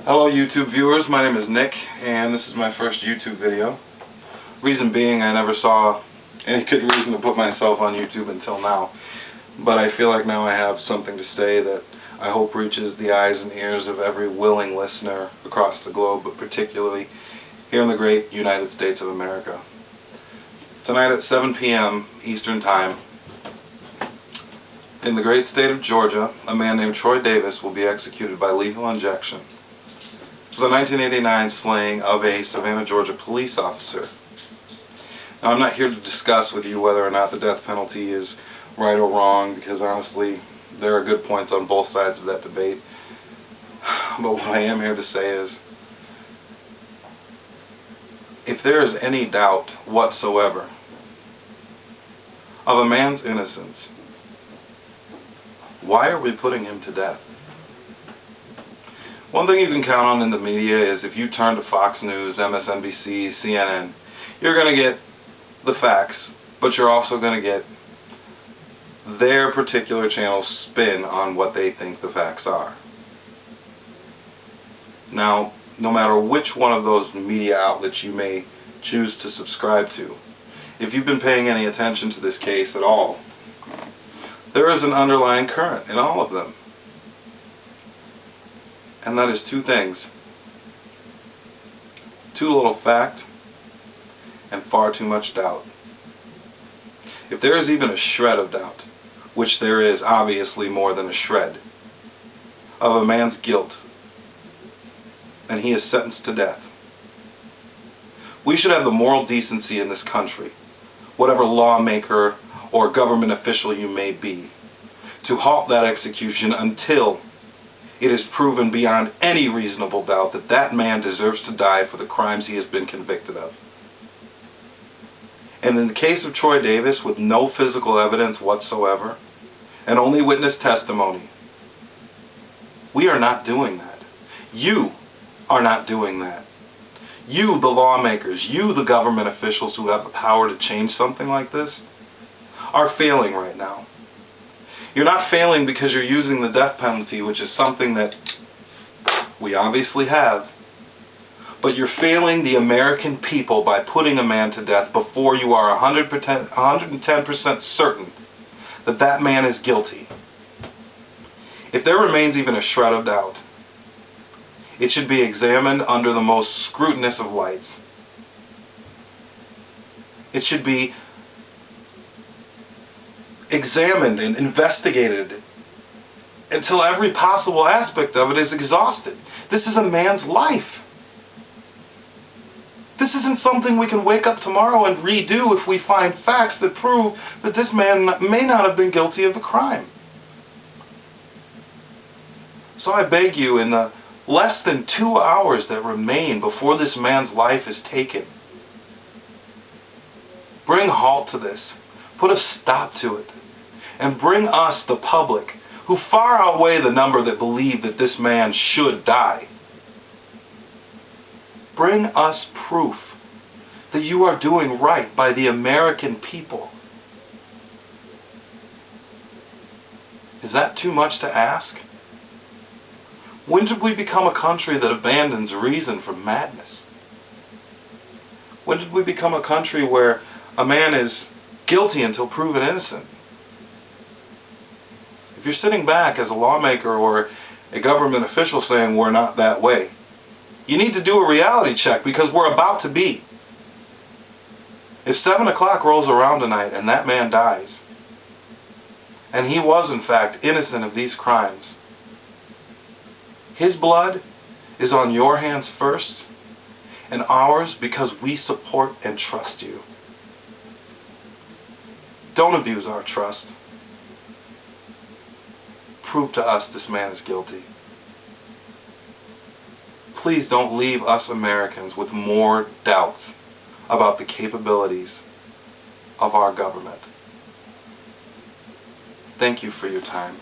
Hello YouTube viewers, my name is Nick and this is my first YouTube video. Reason being, I never saw any good reason to put myself on YouTube until now. But I feel like now I have something to say that I hope reaches the eyes and ears of every willing listener across the globe, but particularly here in the great United States of America. Tonight at 7 p.m. Eastern Time, in the great state of Georgia, a man named Troy Davis will be executed by lethal injection for the 1989 slaying of a Savannah, Georgia police officer. Now, I'm not here to discuss with you whether or not the death penalty is right or wrong, because honestly, there are good points on both sides of that debate. But what I am here to say is, if there is any doubt whatsoever of a man's innocence, why are we putting him to death? One thing you can count on in the media is if you turn to Fox News, MSNBC, CNN, you're going to get the facts, but you're also going to get their particular channel's spin on what they think the facts are. Now, no matter which one of those media outlets you may choose to subscribe to, if you've been paying any attention to this case at all, there is an underlying current in all of them. And that is two things: too little fact and far too much doubt. If there is even a shred of doubt, which there is obviously more than a shred, of a man's guilt, and he is sentenced to death, we should have the moral decency in this country, whatever lawmaker or government official you may be, to halt that execution until it is proven beyond any reasonable doubt that that man deserves to die for the crimes he has been convicted of. And in the case of Troy Davis, with no physical evidence whatsoever, and only witness testimony, we are not doing that. You are not doing that. You, the lawmakers, you, the government officials who have the power to change something like this, are failing right now. You're not failing because you're using the death penalty, which is something that we obviously have, but you're failing the American people by putting a man to death before you are 110% certain that that man is guilty. If there remains even a shred of doubt, it should be examined under the most scrutinous of lights. It should be examined and investigated until every possible aspect of it is exhausted. This is a man's life. This isn't something we can wake up tomorrow and redo if we find facts that prove that this man may not have been guilty of the crime. So I beg you, in the less than 2 hours that remain before this man's life is taken, bring a halt to this. Put a stop to it. And bring us, the public, who far outweigh the number that believe that this man should die, bring us proof that you are doing right by the American people. Is that too much to ask? When did we become a country that abandons reason for madness? When did we become a country where a man is guilty until proven innocent? If you're sitting back as a lawmaker or a government official saying we're not that way, you need to do a reality check, because we're about to be. If 7 o'clock rolls around tonight and that man dies, and he was in fact innocent of these crimes, his blood is on your hands first, and ours because we support and trust you. Don't abuse our trust. Prove to us this man is guilty. Please don't leave us Americans with more doubts about the capabilities of our government. Thank you for your time.